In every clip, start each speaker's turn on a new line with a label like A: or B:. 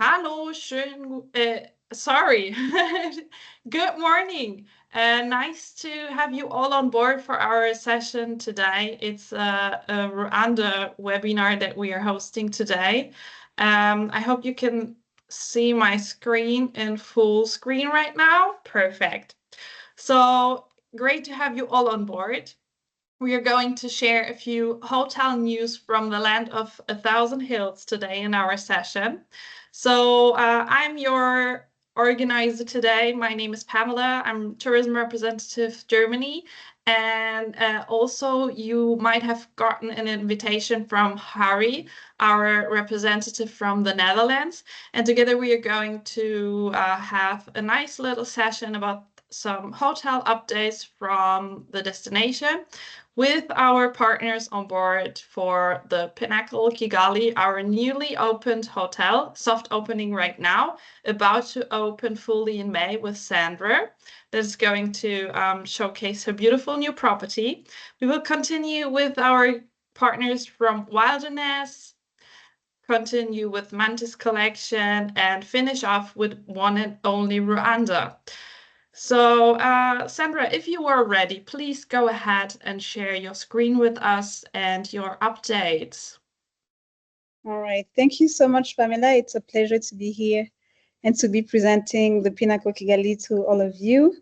A: Hallo, sorry. Good morning. Nice to have you all on board for our session today. It's a Rwanda webinar that we are hosting today. I hope you can see my screen in full screen right now. Perfect. So great to have you all on board. We are going to share a few hotel news from the land of 1,000 hills today in our session. So I'm your organizer today. My name is Pamela. I'm tourism representative Germany. And also you might have gotten an invitation from Harry, our representative from the Netherlands. And together we are going to have a nice little session about some hotel updates from the destination with our partners on board for the Pinnacle Kigali, our newly opened hotel, soft opening right now, about to open fully in May with Sandra. That's going to showcase her beautiful new property. We will continue with our partners from Wilderness, continue with Mantis Collection, and finish off with one and only Rwanda. So, Sandra, if you are ready, please go ahead and share your screen with us and your updates.
B: All right. Thank you so much, Pamela. It's a pleasure to be here and to be presenting the Pinnacle Kigali to all of you.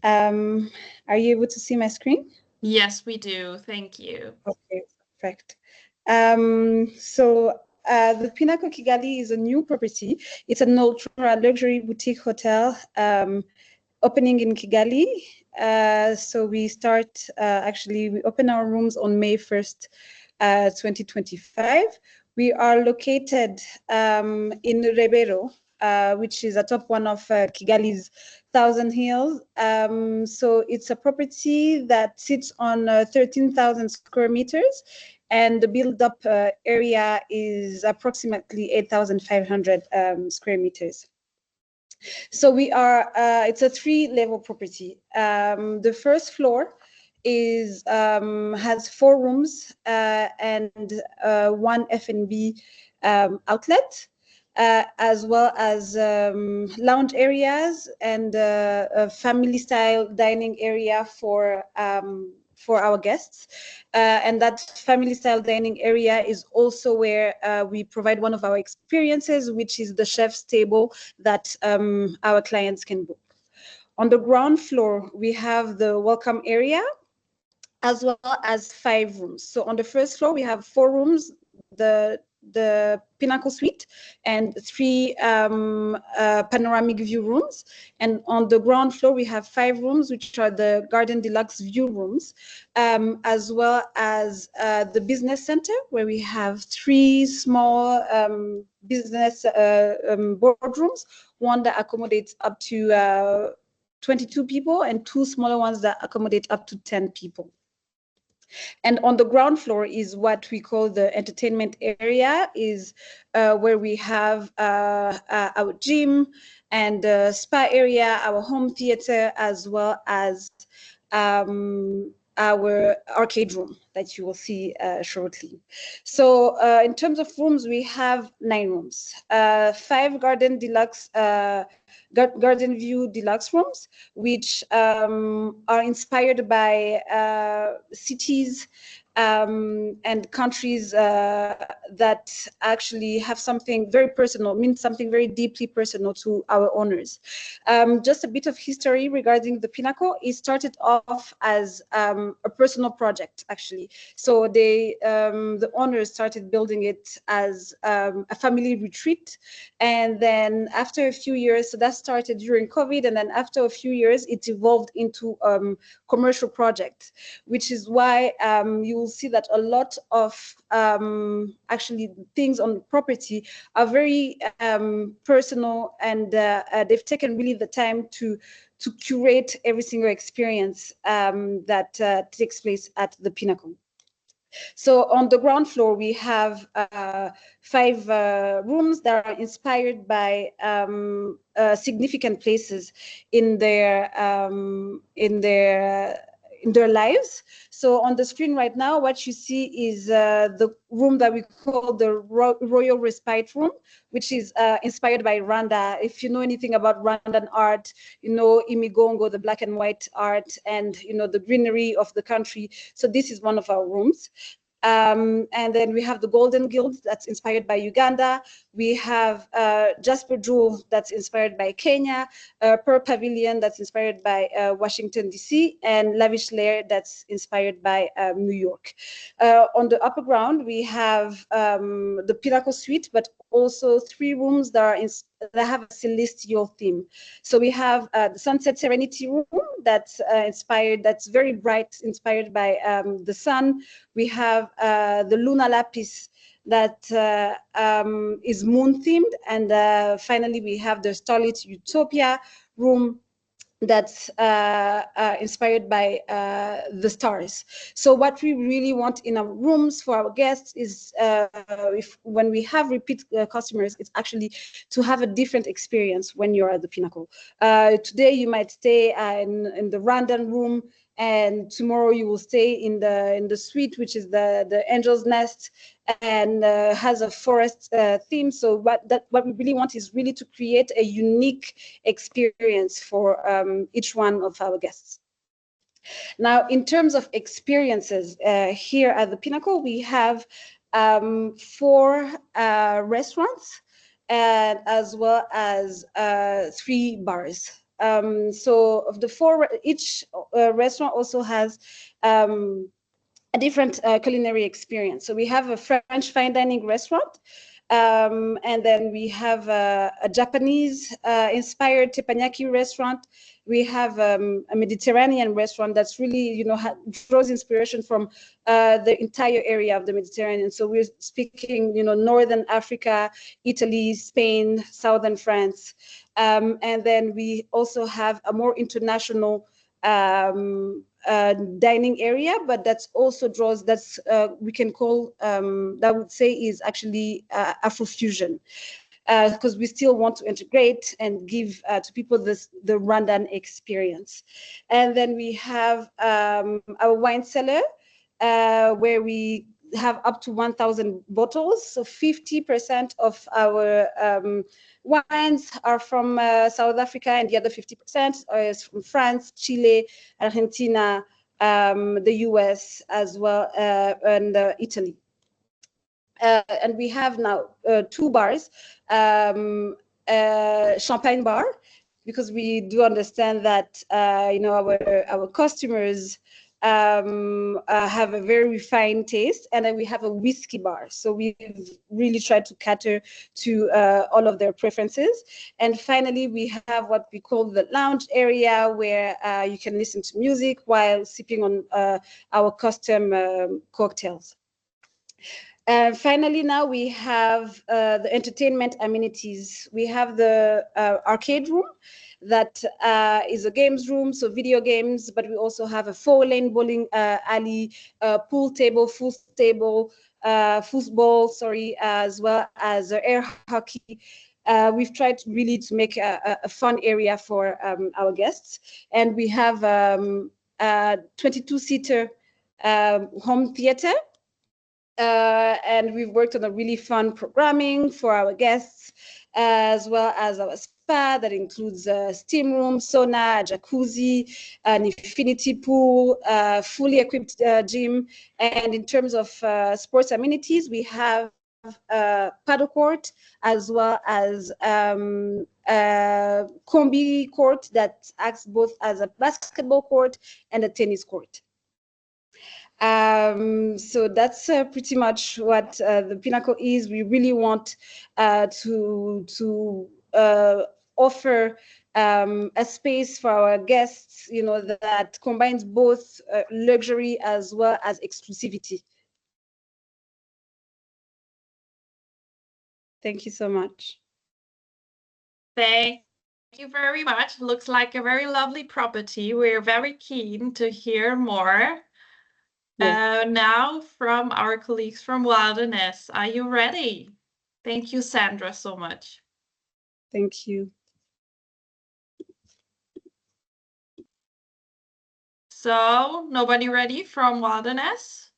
B: Are you able to see my screen?
A: Yes, we do. Thank you.
B: Okay, perfect. The Pinnacle Kigali is a new property. It's an ultra luxury boutique hotel opening in Kigali. So we open our rooms on May 1st, 2025. We are located in Rebero, which is atop one of Kigali's 1,000 hills. So it's a property that sits on 13,000 square meters, and the build-up area is approximately 8,500 square meters. So it's a 3-level property. The first floor has 4 rooms and 1 F&B outlet, as well as lounge areas and a family-style dining area for our guests. And that family-style dining area is also where we provide one of our experiences, which is the chef's table that our clients can book. On the ground floor, we have the welcome area, as well as 5 rooms. So on the first floor, we have 4 rooms, the Pinnacle Suite, and 3 panoramic view rooms. And on the ground floor, we have 5 rooms, which are the Garden Deluxe view rooms, as well as the business center, where we have 3 small business boardrooms, one that accommodates up to 22 people and 2 smaller ones that accommodate up to 10 people. And on the ground floor is what we call the entertainment area, is where we have our gym and spa area, our home theater, as well as our arcade room that you will see shortly. So in terms of rooms, we have 9 rooms, 5 Garden Deluxe Garden View Deluxe rooms, which are inspired by cities and countries that actually have something very personal, means something very deeply personal to our owners. Just a bit of history regarding the Pinnacle. It started off as a personal project, actually. So the owners started building it as a family retreat. And then after a few years, so that started during COVID, and then after a few years, it evolved into commercial project, which is why you will see that a lot of actually things on the property are very personal, and they've taken really the time to curate every single experience that takes place at the Pinnacle. So on the ground floor, we have 5 rooms that are inspired by significant places in their in their lives. So on the screen right now, what you see is the room that we call the Royal Respite Room, which is inspired by Rwanda. If you know anything about Rwandan art, you know Imigongo, the black and white art, and you know the greenery of the country. So this is one of our rooms. And then we have the Golden Guild that's inspired by Uganda. We have Jasper Jewel that's inspired by Kenya, Pearl Pavilion that's inspired by Washington, D.C., and Lavish Lair that's inspired by New York. On the upper ground, we have the Pinnacle Suite, but also 3 rooms that have a celestial theme. So we have the Sunset Serenity Room that's that's very bright, inspired by the sun. We have the Luna Lapis that is moon themed. And finally, we have the Starlit Utopia room that's inspired by the stars. So what we really want in our rooms for our guests is when we have repeat customers, it's actually to have a different experience when you're at the Pinnacle. Today you might stay in the Rwandan room, and tomorrow you will stay in the suite, which is the Angel's Nest, and has a forest theme. So what we really want is really to create a unique experience for each one of our guests. Now, in terms of experiences, here at the Pinnacle, we have 4 restaurants, and as well as 3 bars. So of the 4, each restaurant also has a different culinary experience. So we have a French fine dining restaurant, and then we have a Japanese inspired teppanyaki restaurant. We have a Mediterranean restaurant that's really, you know, draws inspiration from the entire area of the Mediterranean. So we're speaking, you know, Northern Africa, Italy, Spain, Southern France. And then we also have a more international dining area, but that's also draws, that's we can call, that would say is actually Afrofusion, because we still want to integrate and give to people the Rwandan experience. And then we have our wine cellar, where we have up to 1,000 bottles. So 50% of our wines are from South Africa, and the other 50% is from France, Chile, Argentina, the US, as well, and Italy. And we have now 2 bars, champagne bar, because we do understand that you know, our customers have a very refined taste, and then we have a whiskey bar. So we've really tried to cater to all of their preferences. And finally, we have what we call the lounge area, where you can listen to music while sipping on our custom cocktails. Finally, now we have the entertainment amenities. We have the arcade room that is a games room, so video games, but we also have a 4-lane bowling alley, pool table, football, sorry, as well as air hockey. We've tried really to make a fun area for our guests. And we have a 22-seater home theater. And we've worked on a really fun programming for our guests, as well as our spa that includes a steam room, sauna, a jacuzzi, an infinity pool, fully equipped gym. And in terms of sports amenities, we have paddle court, as well as combi court that acts both as a basketball court and a tennis court. So that's pretty much what the Pinnacle is. We really want to offer a space for our guests, you know, that combines both luxury as well as exclusivity. Thank you so much.
A: Thank you very much. Looks like a very lovely property. We're very keen to hear more.
B: Yes.
A: Now from our colleagues from Wilderness. Are you ready? Thank you, Sandra, so much.
B: Thank you.
A: So, nobody ready from Wilderness?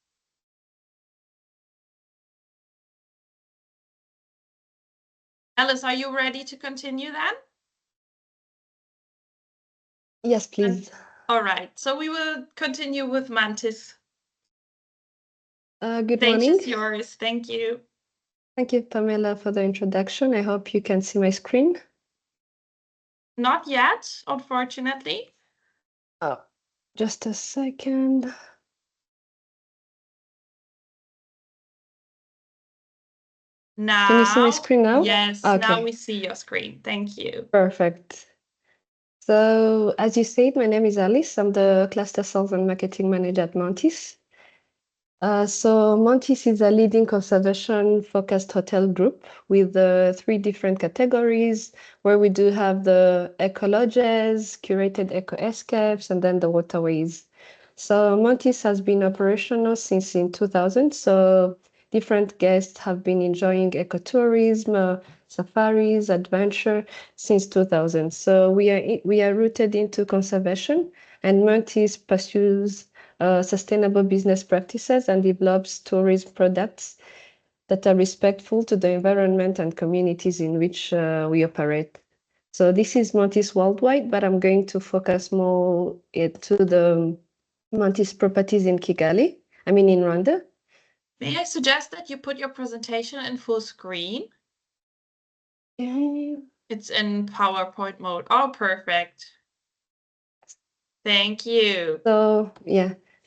A: Alice, are you ready to continue then?
C: Yes, please.
A: All right, so we will continue with Mantis.
C: Good
A: Stage
C: morning.
A: is yours. Thank you.
C: Thank you, Pamela, for the introduction. I hope you can see my screen.
A: Not yet, unfortunately.
C: Oh, just a second.
A: Now,
C: can you see my screen now?
A: Yes,
C: okay.
A: Now we see your screen. Thank you.
C: Perfect. So, as you said, my name is Alice. I'm the Cluster Sales and Marketing Manager at Montis. So Montis is a leading conservation-focused hotel group with 3 different categories, where we do have the eco lodges, curated eco escapes, and then the waterways. So Montis has been operational since in 2000. So different guests have been enjoying ecotourism, safaris, adventure since 2000. So we are rooted into conservation, and Montis pursues sustainable business practices and develops tourism products that are respectful to the environment and communities in which we operate. So this is Montis worldwide, but I'm going to focus more to the Montis properties in Kigali, in Rwanda.
A: May I suggest that you put your presentation in full screen?
C: Okay.
A: It's in PowerPoint mode. Oh, perfect. Thank you.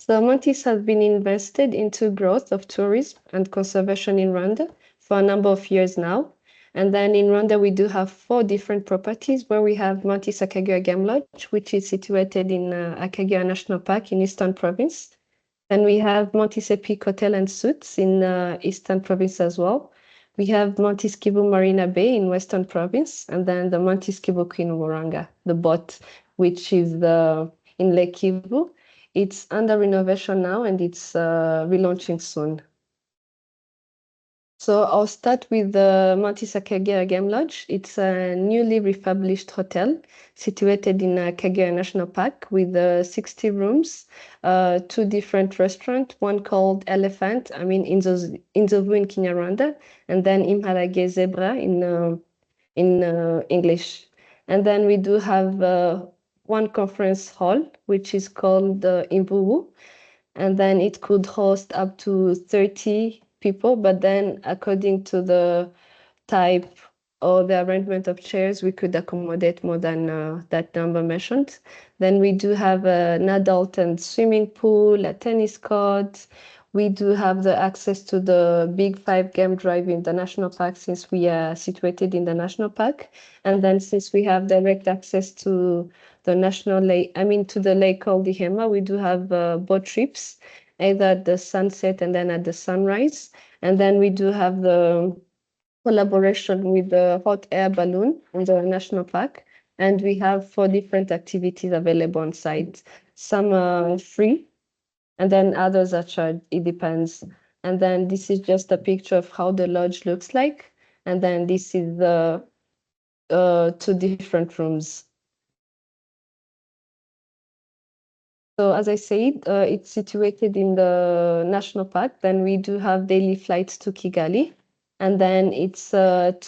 C: So Montis has been invested into growth of tourism and conservation in Rwanda for a number of years now. And then in Rwanda, we do have 4 different properties where we have Montis Akagera Game Lodge, which is situated in Akagera National Park in Eastern Province. Then we have Montis Epic Hotel and Suites in Eastern Province as well. We have Montis Kivu Marina Bay in Western Province, and then the Montis Kivu Queen Muranga, the boat, which is in Lake Kivu. It's under renovation now, and it's relaunching soon. So I'll start with the Montis Akagera Game Lodge. It's a newly refurbished hotel situated in Akagera National Park with 60 rooms, 2 different restaurants, one called Elephant, Inzovu in Kinyarwanda, and then Imharage Zebra in English. And then we do have one conference hall, which is called Imvubu, and then it could host up to 30 people, but then according to the type or the arrangement of chairs, we could accommodate more than that number mentioned. Then we do have an adult and swimming pool, a tennis court. We do have the access to the Big 5 game drive in the national park, since we are situated in the national park. And then since we have direct access to the national lake, to the lake called Ihema, we do have boat trips, either at the sunset and then at the sunrise. And then we do have the collaboration with the hot air balloon in the national park. And we have 4 different activities available on site. Some are free, and then others are charged. It depends. And then this is just a picture of how the lodge looks like. And then this is the 2 different rooms. So as I said, it's situated in the national park. Then we do have daily flights to Kigali. And then it's 2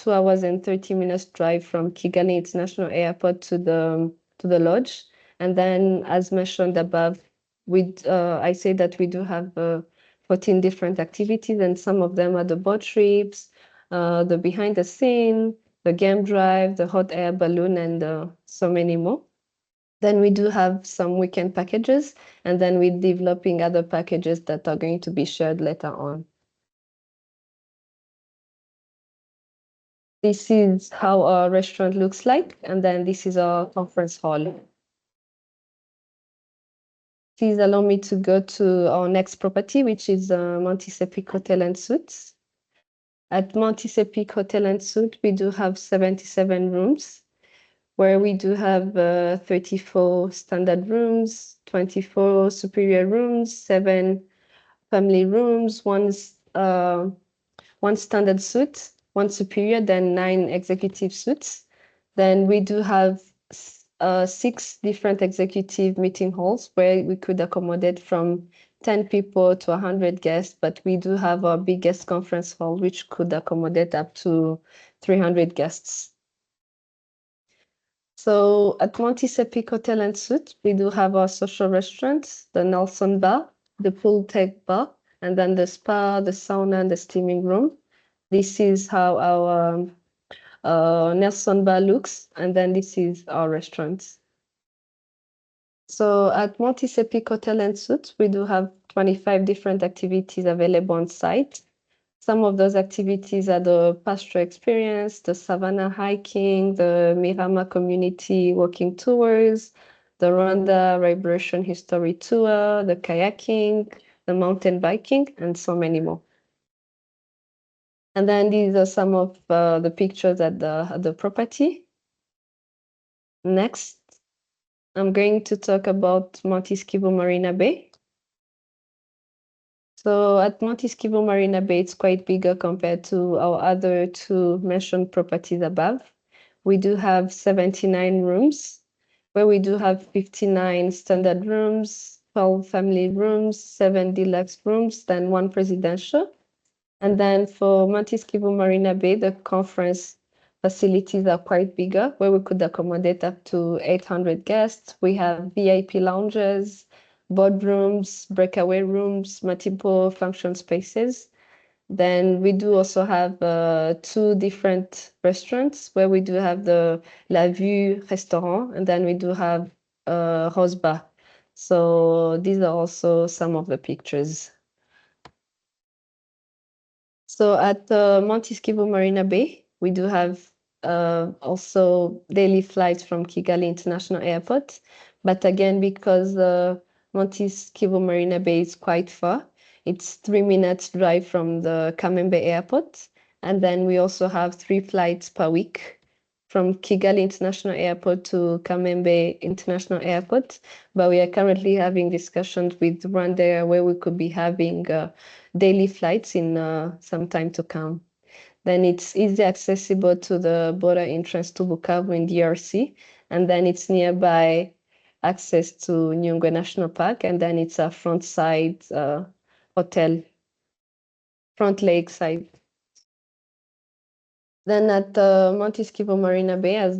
C: hours and 30 minutes drive from Kigali International Airport to the lodge. And then, as mentioned above, I say that we do have 14 different activities, and some of them are the boat trips, the behind the scene, the game drive, the hot air balloon, and so many more. Then we do have some weekend packages, and then we're developing other packages that are going to be shared later on. This is how our restaurant looks like, and then this is our conference hall. Please allow me to go to our next property, which is Montis Epic Hotel and Suites. At Montis Epic Hotel and Suites, we do have 77 rooms, where we do have 34 standard rooms, 24 superior rooms, 7 family rooms, one standard suite, 1 superior, then 9 executive suites. Then we do have 6 different executive meeting halls where we could accommodate from 10 people to 100 guests, but we do have our biggest conference hall, which could accommodate up to 300 guests. So at Monticepic Hotel and Suite, we do have our social restaurants, the Nelson Bar, the pool tech bar, and then the spa, the sauna, and the steaming room. This is how our Nelson Bar looks, and then this is our restaurant. So at Monticepic Hotel and Suite, we do have 25 different activities available on site. Some of those activities are the pasture experience, the savannah hiking, the Mirama community walking tours, the Rwanda Liberation History Tour, the kayaking, the mountain biking, and so many more. And then these are some of the pictures at the property. Next, I'm going to talk about Montiskivo Marina Bay. So at Montiskivo Marina Bay, it's quite bigger compared to our other 2 mentioned properties above. We do have 79 rooms, where we do have 59 standard rooms, 12 family rooms, 7 deluxe rooms, then 1 presidential. And then for Montiskivo Marina Bay, the conference facilities are quite bigger, where we could accommodate up to 800 guests. We have VIP lounges, boardrooms, breakaway rooms, multiple function spaces. Then we do also have 2 different restaurants, where we do have the La Vue restaurant, and then we do have Rose Bar. So these are also some of the pictures. So at Montiskivo Marina Bay, we do have also daily flights from Kigali International Airport. But again, because Montiskivo Marina Bay is quite far, it's 3 minutes drive from the Kamembe Airport. And then we also have 3 flights per week from Kigali International Airport to Kamembe International Airport. But we are currently having discussions with Rwanda where we could be having daily flights in some time to come. Then it's easy accessible to the border entrance to Bukavu in DRC, and then it's nearby access to Nyungwe National Park, and then it's a front side hotel, front lake side. Then at Montiskivo Marina Bay, as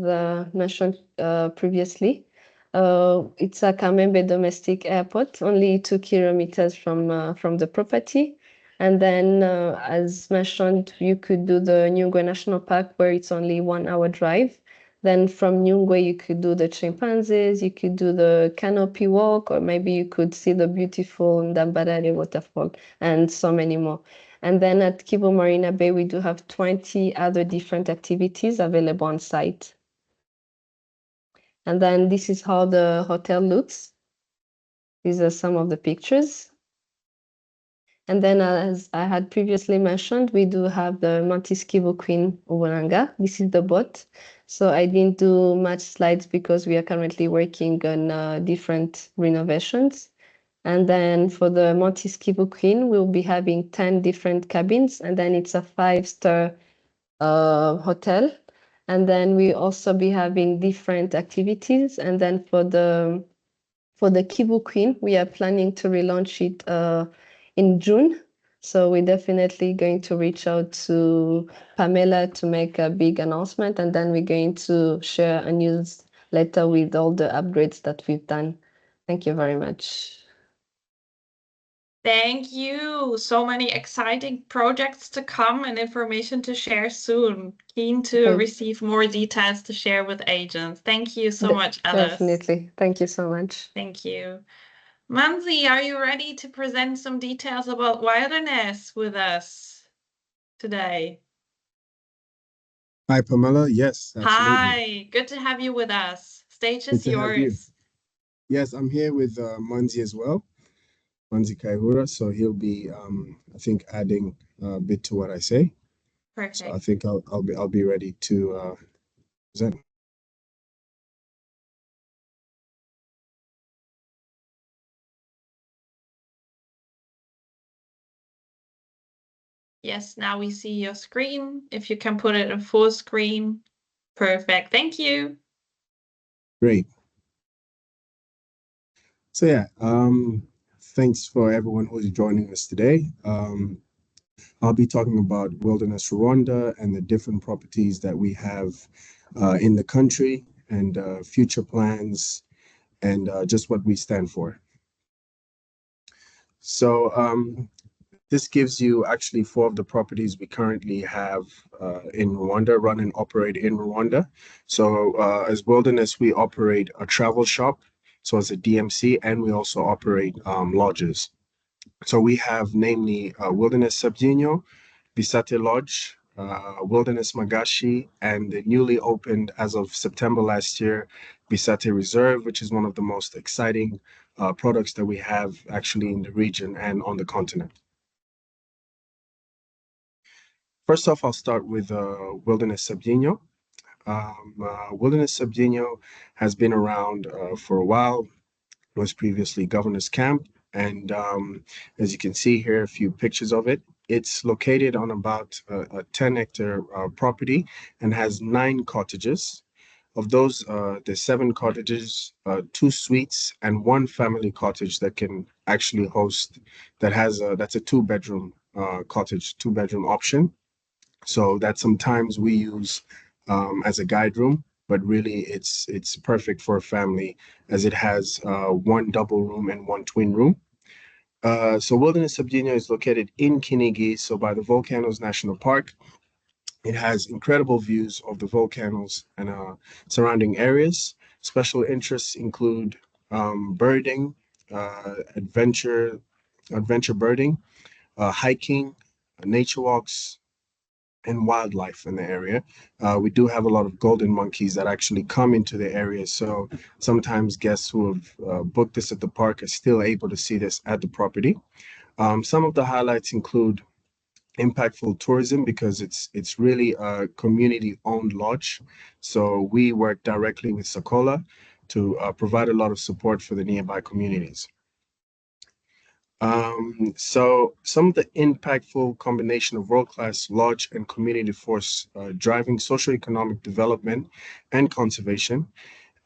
C: mentioned previously, it's a Kamembe domestic airport, only 2 kilometers from the property. And then, as mentioned, you could do the Nyungwe National Park, where it's only 1 hour drive. Then from Nyungwe, you could do the chimpanzees, you could do the canopy walk, or maybe you could see the beautiful Ndambarare waterfall, and so many more. And then at Kivu Marina Bay, we do have 20 other different activities available on site. And then this is how the hotel looks. These are some of the pictures. And then, as I had previously mentioned, we do have the Montiskivo Queen Uburanga. This is the boat. So I didn't do much slides because we are currently working on different renovations. And then for the Montiskivo Queen, we'll be having 10 different cabins, and then it's a 5-star hotel. And then we also be having different activities. And then for the Kivu Queen, we are planning to relaunch it in June. So we're definitely going to reach out to Pamela to make a big announcement, and then we're going to share a newsletter with all the upgrades that we've done. Thank you very much.
A: Thank you. So many exciting projects to come and information to share soon. Keen to receive more details to share with agents. Thank you so much, Alice.
C: Definitely. Thank you so much.
A: Thank you. Manzi, are you ready to present some details about wilderness with us today?
D: Hi, Pamela. Yes, absolutely.
A: Hi, good to have you with us. Stage is yours.
D: Yes, I'm here with Manzi as well, Manzi Kaihura. So he'll be, I think, adding a bit to what I say.
A: Perfect.
D: So I think I'll be ready to present.
A: Yes, now we see your screen. If you can put it in full screen. Perfect. Thank you.
D: Great. So yeah, thanks for everyone who's joining us today. I'll be talking about Wilderness Rwanda and the different properties that we have in the country and future plans and just what we stand for. So this gives you actually four of the properties we currently have in Rwanda, run and operate in Rwanda. So as Wilderness, we operate a travel shop, so as a DMC, and we also operate lodges. So we have namely Wilderness Sabdino, Bisate Lodge, Wilderness Magashi, and the newly opened as of September last year, Bisate Reserve, which is one of the most exciting products that we have actually in the region and on the continent. First off, I'll start with Wilderness Sabdino. Wilderness Sabdino has been around for a while. It was previously Governor's Camp, and as you can see here, a few pictures of it. It's located on about a 10-hectare property and has 9 cottages. Of those, there's 7 cottages, 2 suites, and 1 family cottage that can actually host, that's a 2-bedroom cottage, 2-bedroom option. So that sometimes we use as a guide room, but really it's perfect for a family as it has 1 double room and 1 twin room. So Wilderness Sabdino is located in Kinigi, so by the Volcanoes National Park. It has incredible views of the volcanoes and surrounding areas. Special interests include birding, adventure birding, hiking, nature walks, and wildlife in the area. We do have a lot of golden monkeys that actually come into the area. So sometimes guests who have booked this at the park are still able to see this at the property. Some of the highlights include impactful tourism because it's really a community-owned lodge. So we work directly with Sokola to provide a lot of support for the nearby communities. So some of the impactful combination of world-class lodge and community force driving socioeconomic development and conservation.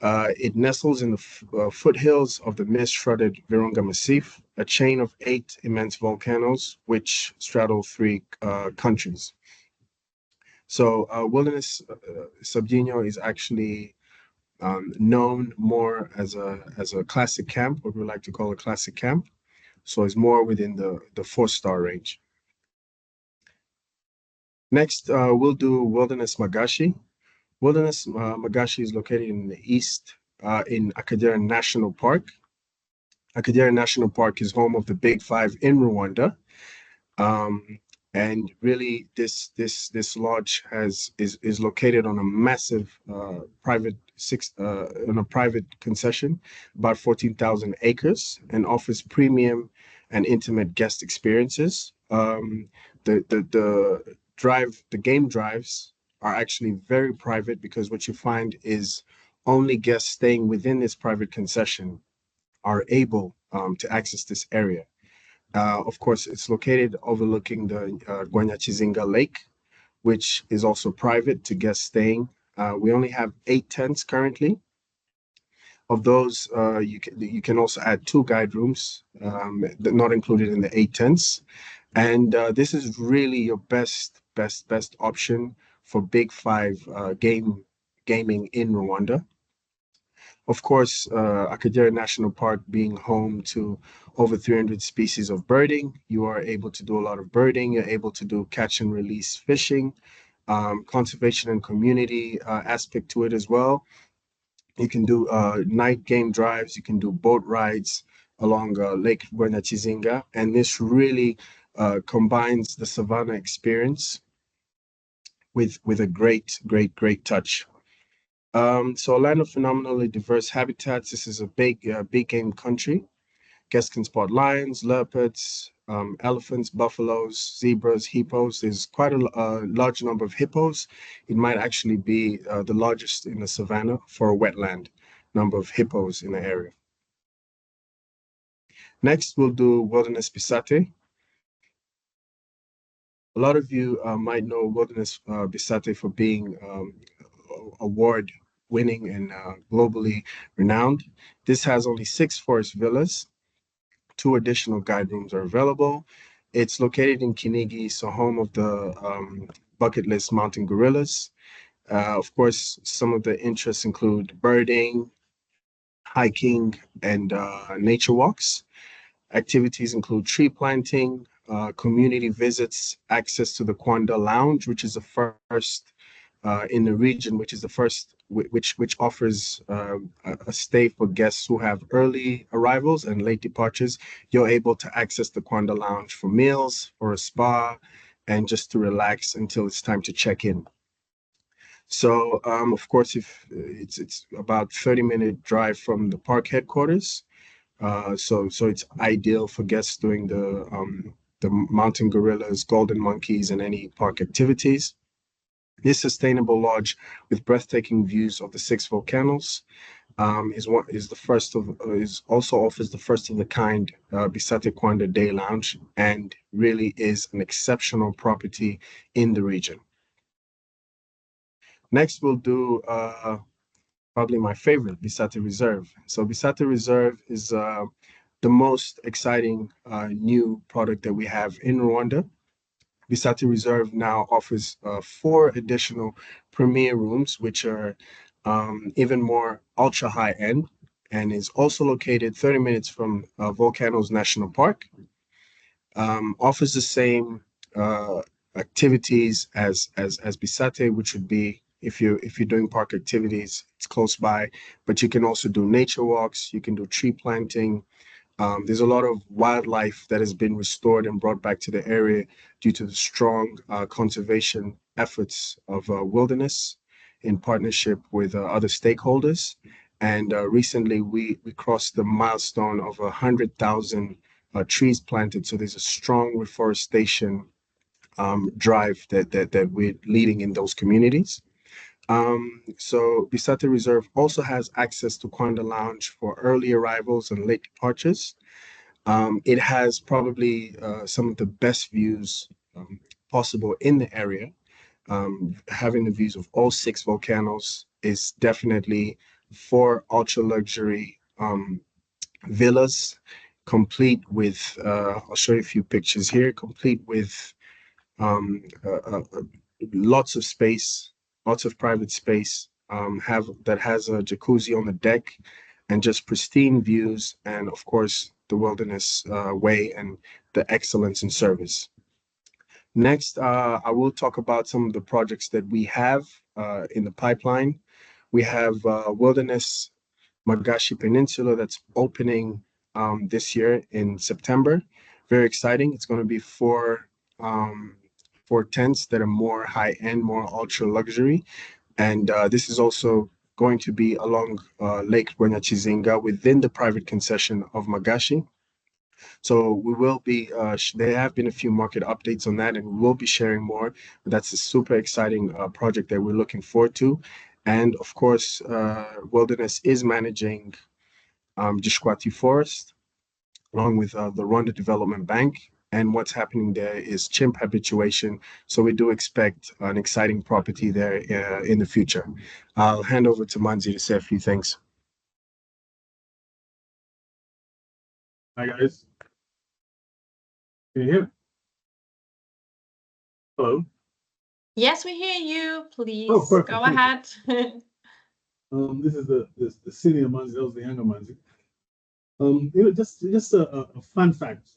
D: It nestles in the foothills of the mist-shrouded Virunga Massif, a chain of 8 immense volcanoes which straddle 3 countries. So Wilderness Sabdino is actually known more as a classic camp, what we like to call a classic camp. So it's more within the 4-star range. Next, we'll do Wilderness Magashi. Wilderness Magashi is located in the east in Akagera National Park. Akagera National Park is home of the Big Five in Rwanda. And really, this lodge is located on a massive private concession, about 14,000 acres, and offers premium and intimate guest experiences. The game drives are actually very private because what you find is only guests staying within this private concession are able to access this area. Of course, it's located overlooking the Gwanyachizinga Lake, which is also private to guests staying. We only have 8 tents currently. Of those, you can also add 2 guide rooms, not included in the 8 tents. And this is really your best option for Big Five gaming in Rwanda. Of course, Akagera National Park being home to over 300 species of birding, you are able to do a lot of birding. You're able to do catch and release fishing, conservation and community aspect to it as well. You can do night game drives. You can do boat rides along Lake Rwenachizinga, and this really combines the savannah experience with a great touch. So a land of phenomenally diverse habitats. This is a big game country. Guests can spot lions, leopards, elephants, buffaloes, zebras, hippos. There's quite a large number of hippos. It might actually be the largest in the savannah for a wetland number of hippos in the area. Next, we'll do Wilderness Bisate. A lot of you might know Wilderness Bisate for being award winning and globally renowned. This has only 6 forest villas. 2 additional guide rooms are available. It's located in Kinigi, so home of the bucket list mountain gorillas. Of course, some of the interests include birding, hiking, and nature walks. Activities include tree planting, community visits, access to the Kwanda Lounge, which is the first in the region, which is the first which offers a stay for guests who have early arrivals and late departures. You're able to access the Kwanda Lounge for meals, for a spa, and just to relax until it's time to check in. So, of course, if it's about 30-minute drive from the park headquarters. So it's ideal for guests doing the mountain gorillas, golden monkeys, and any park activities. This sustainable lodge with breathtaking views of the 6 volcanoes is the first of is also offers the first of the kind Bisate Kwanda Day Lounge and really is an exceptional property in the region. Next, we'll do probably my favorite, Bisate Reserve. So Bisate Reserve is the most exciting new product that we have in Rwanda. Bisate Reserve now offers 4 additional premier rooms, which are even more ultra high end, and is also located 30 minutes from Volcanoes National Park. Offers the same activities as Bisate, which would be if you're doing park activities, it's close by, but you can also do nature walks, you can do tree planting. There's a lot of wildlife that has been restored and brought back to the area due to the strong conservation efforts of wilderness in partnership with other stakeholders. And recently, we crossed the milestone of 100,000 trees planted. So there's a strong reforestation drive that we're leading in those communities. So Bisate Reserve also has access to Kwanda Lounge for early arrivals and late departures. It has probably some of the best views possible in the area. Having the views of all 6 volcanoes is definitely for ultra luxury villas, complete with, I'll show you a few pictures here, complete with um, uh, uh, lots of space, lots of private space, has a jacuzzi on the deck and just pristine views, and of course the wilderness way and the excellence in service. Next, I will talk about some of the projects that we have in the pipeline. We have Wilderness Magashi Peninsula that's opening this year in September. Very exciting. It's going to be um, four tents that are more high end, more ultra luxury. And this is also going to be along Lake Rwenya within the private concession of Magashi. So we will be, there have been a few market updates on that, and we will be sharing more. But that's a super exciting project that we're looking forward to. And of course, Wilderness is managing Gishwati Forest, along with the Rwanda Development Bank. And what's happening there is chimp habituation. So we do expect an exciting property there in the future. I'll hand over to Manzi to say a few things.
E: Hi guys. Can you hear me? Hello.
A: Yes, we hear you.
E: Oh,
A: Please
E: perfect.
A: go
E: Thank you.
A: ahead.
E: This is the senior Manzi, that was the younger Manzi. Just a fun fact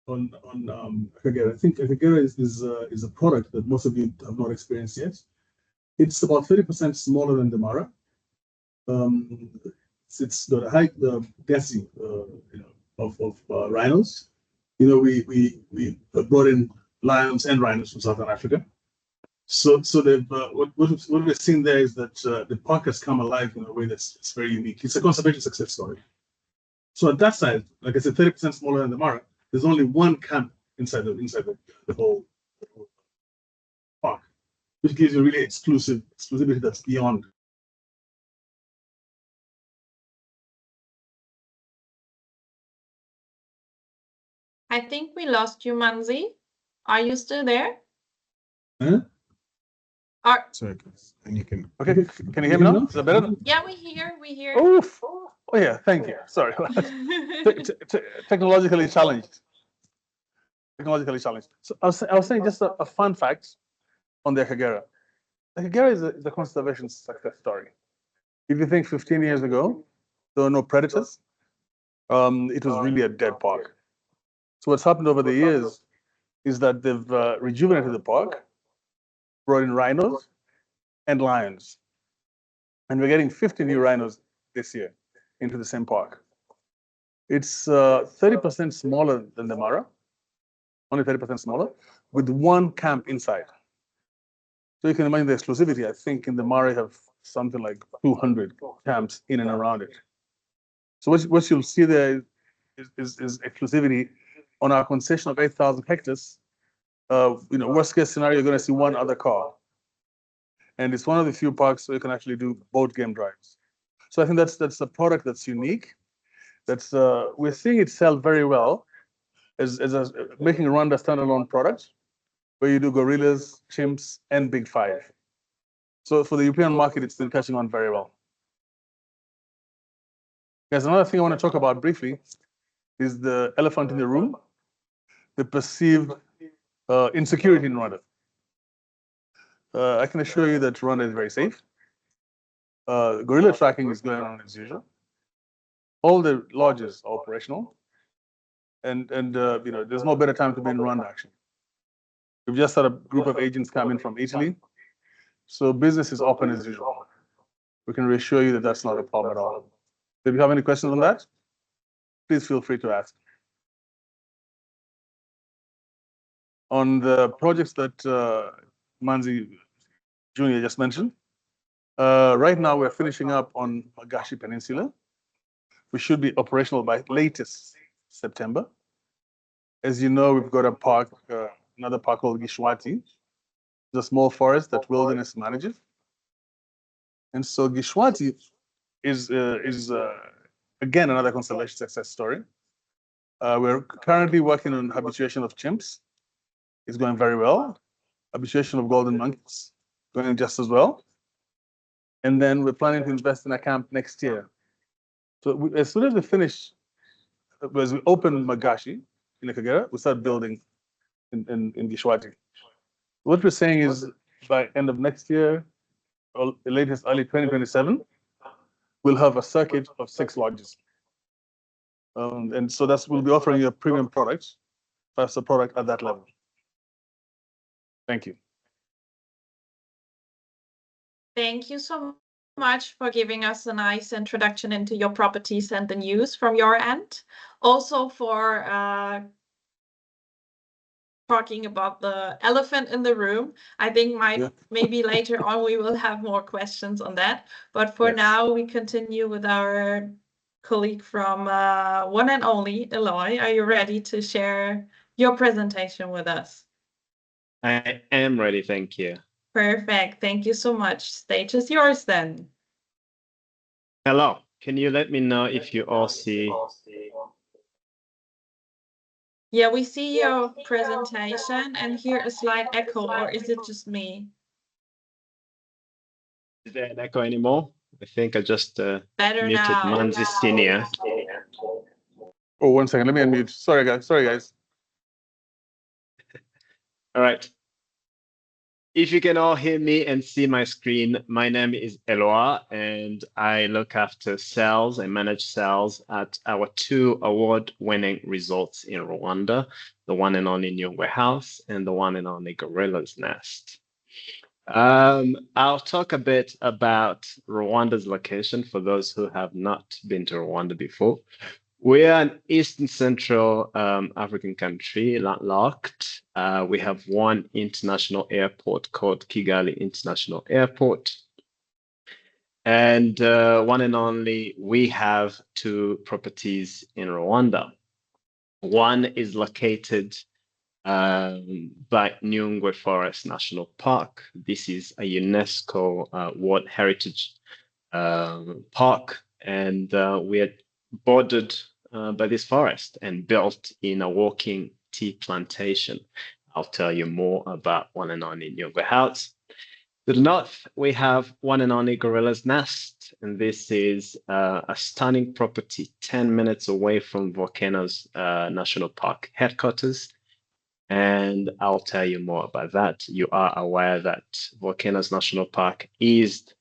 E: on Kagera. I think Kagera is a product that most of you have not experienced yet. It's about 30% smaller than the Mara. It's got a high density, of rhinos. We brought in lions and rhinos from Southern Africa. So they've what we're seeing there is that the park has come alive in a way it's very unique. It's a conservation success story. So at that side, like I said, 30% smaller than the Mara, there's only one camp inside the whole park, which gives you really exclusivity that's beyond.
A: I think we lost you, Manzi. Are you still there?
E: Huh?
D: So, and you can.
E: Okay, can you hear me now? Is that better?
A: Yeah, we hear.
E: Oof. Oh yeah, thank you. Sorry. Technologically challenged. Technologically challenged. So I was saying just a fun fact on the Kagera. The Kagera is a conservation success story. If you think 15 years ago, there were no predators. It was really a dead park. So what's happened over the years is that they've rejuvenated the park, brought in rhinos and lions. And we're getting 50 new rhinos this year into the same park. It's 30% smaller than the Mara, only 30% smaller, with one camp inside. So you can imagine the exclusivity. I think in the Mara you have something like 200 camps in and around it. So what you'll see there is exclusivity on our concession of 8,000 hectares. Worst case scenario, you're going to see one other car. And it's one of the few parks where you can actually do boat game drives. So I think that's a product that's unique. That's we're seeing it sell very well as making Rwanda standalone product, where you do gorillas, chimps, and big five. So for the European market, it's been catching on very well. There's another thing I want to talk about briefly is the elephant in the room, the perceived insecurity in Rwanda. I can assure you that Rwanda is very safe. Gorilla tracking is going on as usual. All the lodges are operational, and there's no better time to be in Rwanda actually. We've just had a group of agents come in from Italy, so business is open as usual. We can reassure you that that's not a problem at all. If you have any questions on that, please feel free to ask. On the projects that Manzi Jr. just mentioned, right now we're finishing up on Magashi Peninsula. We should be operational by latest September. As you know, we've got a park, another park called Gishwati. It's a small forest that Wilderness manages. And so Gishwati is again another conservation success story. We're currently working on habituation of chimps. It's going very well. Habituation of golden monkeys going just as well. And then we're planning to invest in a camp next year. So as soon as we finish, as we open Magashi in Kagera, we start building in Gishwati. What we're saying is by end of next year, or the latest early 2027, we'll have a circuit of 6 lodges. And so we'll be offering you a premium product, that's a product at that level. Thank you.
A: Thank you so much for giving us a nice introduction into your properties and the news from your end. Also for talking about the elephant in the room. I think maybe later on we will have more questions on that. But for now, we continue with our colleague from one and only Eloy. Are you ready to share your presentation with us?
F: I am ready, thank you.
A: Perfect. Thank you so much. Stage is yours then.
F: Hello. Can you let me know if you all see?
A: Yeah, we see your presentation and hear a slight echo, or is it just me?
F: Is there an echo anymore? I think I just
A: Better
F: muted
A: now.
F: Manzi Senior.
E: Oh, 1 second. Let me unmute. Sorry, guys.
F: All right. If you can all hear me and see my screen, my name is Eloi, and I look after sales and manage sales at our 2 award-winning resorts in Rwanda, the one and only Nyungwe House and the one and only Gorilla's Nest. I'll talk a bit about Rwanda's location for those who have not been to Rwanda before. We are an Eastern Central African country, landlocked. We have one international airport called Kigali International Airport. And one and only, we have 2 properties in Rwanda. One is located by Nyungwe Forest National Park. This is a UNESCO World Heritage Park, and we are bordered by this forest and built in a walking tea plantation. I'll tell you more about one and only Nyungwe House. To the north, we have one and only Gorilla's Nest, and this is a stunning property 10 minutes away from Volcanoes National Park headquarters. And I'll tell you more about that. You are aware that Volcanoes National Park is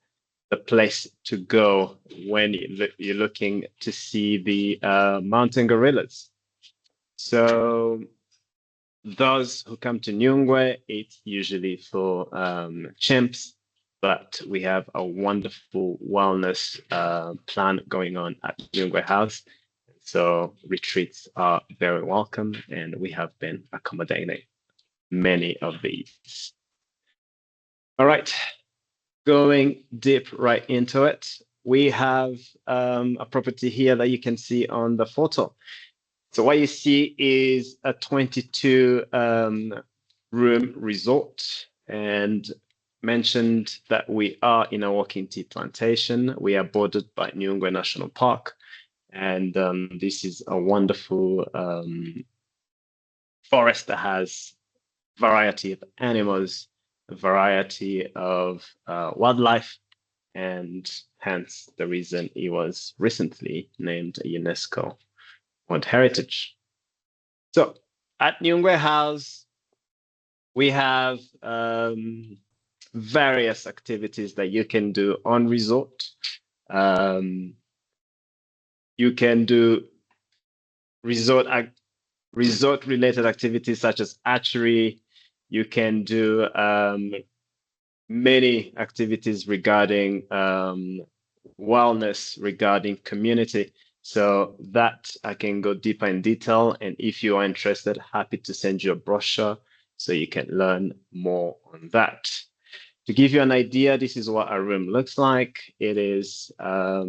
F: the place to go when you're looking to see the mountain gorillas. So those who come to Nyungwe, it's usually for chimps, but we have a wonderful wellness plan going on at Nyungwe House. So retreats are very welcome, and we have been accommodating many of these. All right, going deep right into it, we have a property here that you can see on the photo. So what you see is a 22 room resort, and mentioned that we are in a walking tea plantation. We are bordered by Nyungwe National Park, and this is a wonderful forest that has variety of animals, a variety of wildlife, and hence the reason it was recently named a UNESCO World Heritage. So at Nyungwe House, we have various activities that you can do on resort. You can do resort-related activities such as archery. You can do many activities regarding wellness, regarding community. So that I can go deeper in detail. And if you are interested, happy to send you a brochure so you can learn more on that. To give you an idea, this is what our room looks like. It is a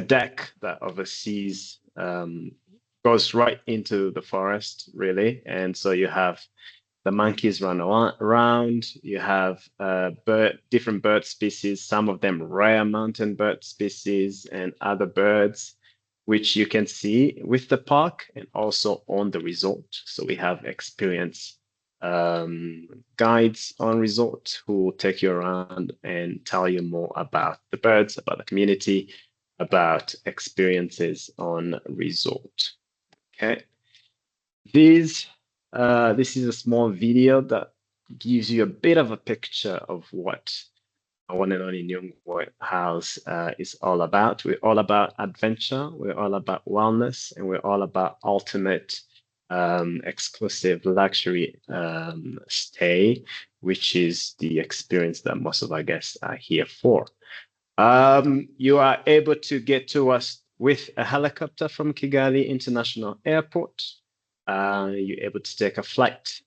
F: deck that oversees, goes right into the forest, really. And so you have the monkeys run around. You have different bird species, some of them rare mountain bird species and other birds, which you can see with the park and also on the resort. So we have experienced guides on resort who will take you around and tell you more about the birds, about the community, about experiences on resort. Okay. This is a small video that gives you a bit of a picture of what one and only Nyungwe House is all about. We're all about adventure, we're all about wellness, and we're all about ultimate exclusive luxury stay, which is the experience that most of our guests are here for. You are able to get to us with a helicopter from Kigali International Airport. You're able to take a flight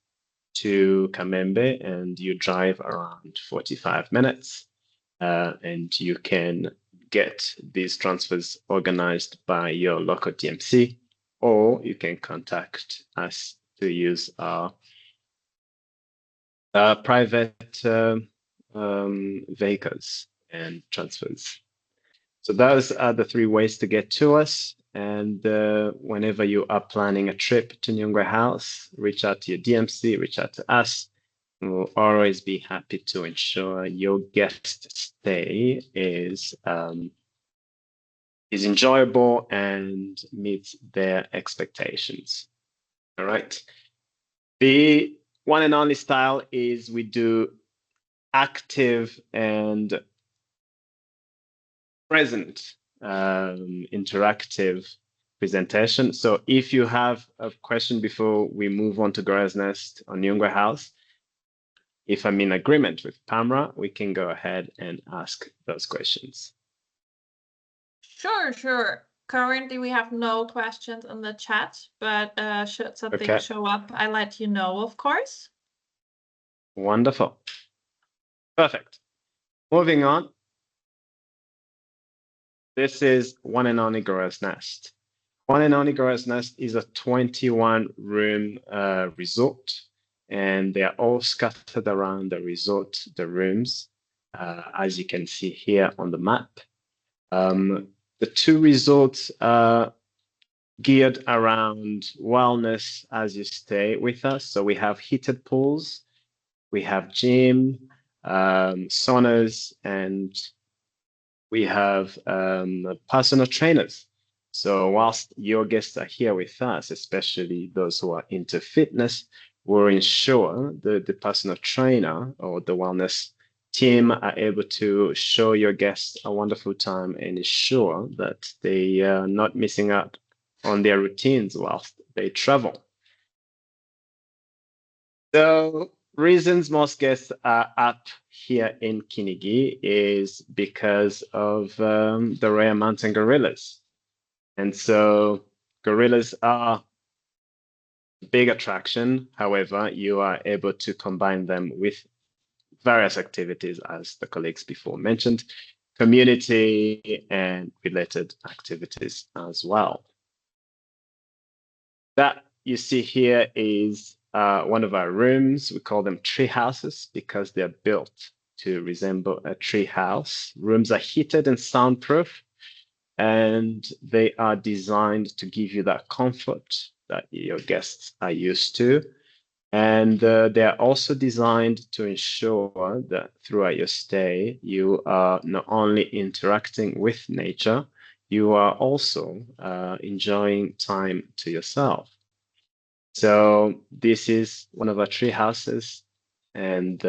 F: to Kamembe and you drive around 45 minutes. And you can get these transfers organized by your local DMC, or you can contact us to use our private vehicles and transfers. So those are the three ways to get to us. And whenever you are planning a trip to Nyungwe House, reach out to your DMC, reach out to us. We'll always be happy to ensure your guest stay is enjoyable and meets their expectations. All right. The one and only style is we do active and present interactive presentation. So if you have a question before we move on to Gorilla's Nest on Nyungwe House, if I'm in agreement with Pamra, we can go ahead and ask those questions.
A: Sure. Currently, we have no questions in the chat, but should something show up, I'll let you know, of course.
F: Wonderful. Perfect. Moving on. This is one and only Gorilla's Nest. One and only Gorilla's Nest is a 21-room resort, and they are all scattered around the resort, the rooms, as you can see here on the map. The two resorts are geared around wellness as you stay with us. So we have heated pools, we have gym, saunas, and we have personal trainers. So whilst your guests are here with us, especially those who are into fitness, we'll ensure the personal trainer or the wellness team are able to show your guests a wonderful time and ensure that they are not missing out on their routines whilst they travel. So reasons most guests are up here in Kinigi is because of the rare mountain gorillas. And so gorillas are a big attraction. However, you are able to combine them with various activities, as the colleagues before mentioned, community and related activities as well. That you see here is one of our rooms. We call them tree houses because they're built to resemble a tree house. Rooms are heated and soundproof, and they are designed to give you that comfort that your guests are used to. And they are also designed to ensure that throughout your stay, you are not only interacting with nature, you are also enjoying time to yourself. So this is one of our tree houses. And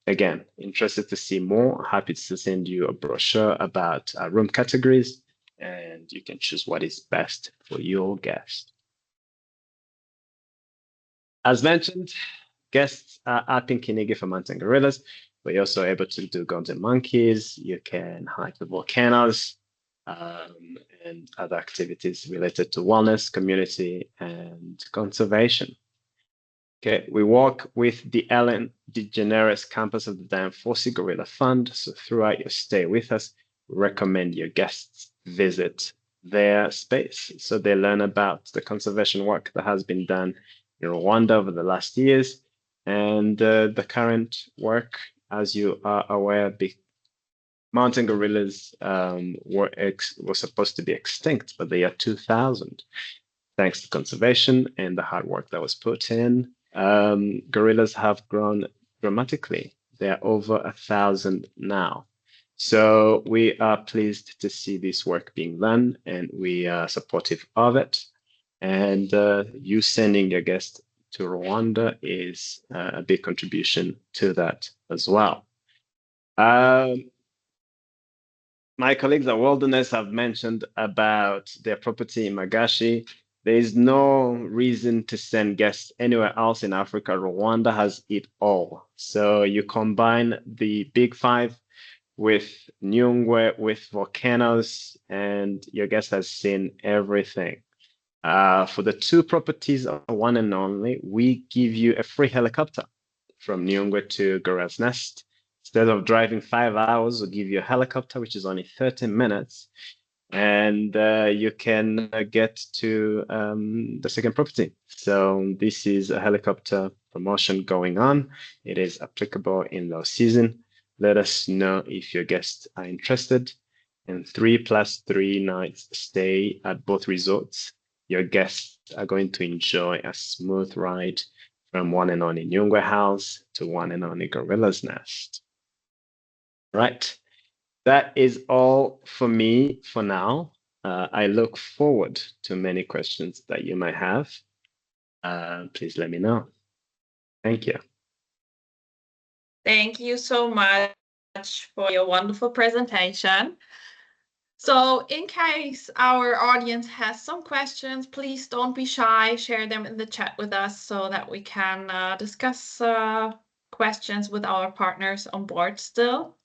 F: again, interested to see more, happy to send you a brochure about room categories, and you can choose what is best for your guest. As mentioned, guests are up in Kinigi for mountain gorillas, but you're also able to do golden monkeys. You can hike the volcanoes and other activities related to wellness, community, and conservation. Okay, we work with the Ellen DeGeneres campus of the Dian-Fossey Gorilla Fund. So throughout your stay with us, we recommend your guests visit their space so they learn about the conservation work that has been done in Rwanda over the last years and the current work. As you are aware, mountain gorillas were supposed to be extinct by the year 2000. Thanks to conservation and the hard work that was put in, gorillas have grown dramatically. They're over 1,000 now. So we are pleased to see this work being done, and we are supportive of it. And you sending your guest to Rwanda is a big contribution to that as well. My colleagues at Wilderness have mentioned about their property in Magashi. There is no reason to send guests anywhere else in Africa. Rwanda has it all. So you combine the big five with Nyungwe, with volcanoes, and your guest has seen everything. For the two properties, one and only, we give you a free helicopter from Nyungwe to Gorilla's Nest. Instead of driving 5 hours, we'll give you a helicopter, which is only 30 minutes. And you can get to the second property. So this is a helicopter promotion going on. It is applicable in low season. Let us know if your guests are interested. And 3+3 nights stay at both resorts. Your guests are going to enjoy a smooth ride from one and only Nyungwe House to one and only Gorilla's Nest. Right. That is all for me for now. I look forward to many questions that you might have. Please let me know. Thank you.
A: Thank you so much for your wonderful presentation. So in case our audience has some questions, please don't be shy, share them in the chat with us so that we can discuss questions with our partners on board still.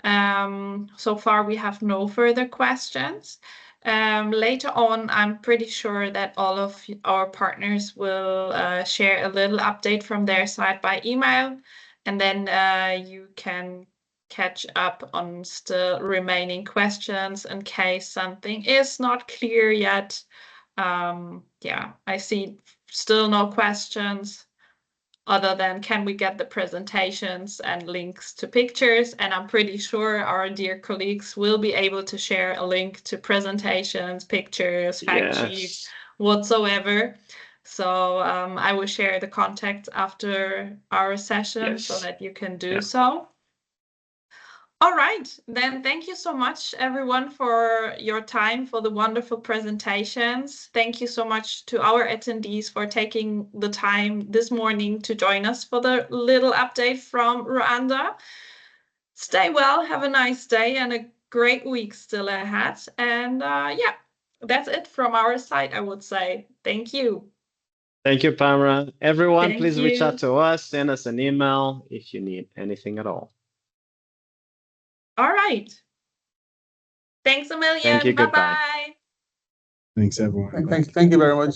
A: So far, we have no further questions. Later on, I'm pretty sure that all of our partners will share a little update from their side by email, and then you can catch up on still remaining questions in case something is not clear yet. Yeah, I see still no questions other than can we get the presentations and links to pictures, and I'm pretty sure our dear colleagues will be able to share a link to presentations, pictures, fact sheets, whatsoever. So I will share the contact after our session so
F: Yes.
A: that you can do
F: Yeah.
A: so. All right, then thank you so much, everyone, for your time, for the wonderful presentations. Thank you so much to our attendees for taking the time this morning to join us for the little update from Rwanda. Stay well, have a nice day and a great week still ahead. And yeah, that's it from our side, I would say. Thank you.
F: Thank you, Pamela. Everyone,
A: Thank
F: please reach
A: you.
F: out to us, send us an email if you need anything at all.
A: All right. Thanks a million.
F: Thank you. Goodbye.
A: Bye-bye.
D: Thanks, everyone.
E: Thank you very much.